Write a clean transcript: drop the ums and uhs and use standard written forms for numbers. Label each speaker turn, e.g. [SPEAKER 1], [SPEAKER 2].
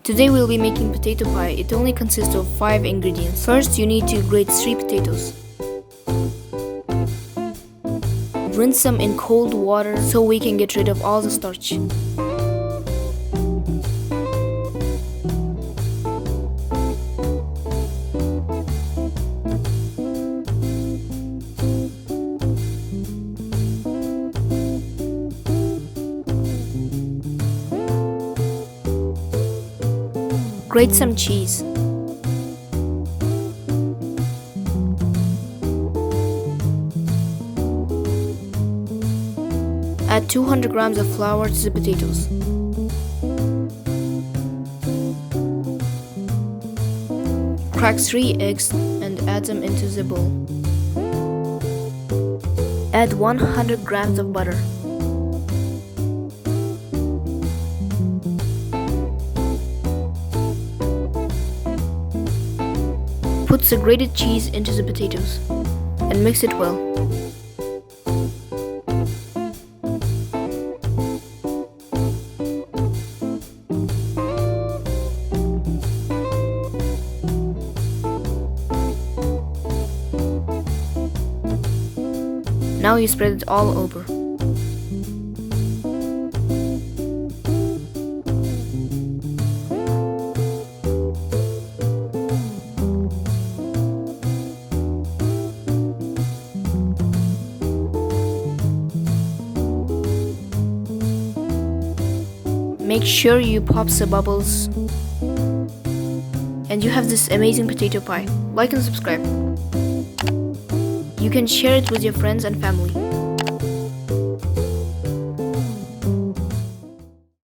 [SPEAKER 1] Today we'll be making potato pie. It only consists of 5 ingredients. First, you need to grate 3 potatoes. Rinse them in cold water so we can get rid of all the starch. Grate some cheese. Add 200 grams of flour to the potatoes. Crack 3 eggs and add them into the bowl. Add 100 grams of butter. Put the grated cheese into the potatoes and mix it well. Now you spread it all over. Make sure you pop the bubbles. And you have this amazing potato pie. Like and subscribe. You can share it with your friends and family.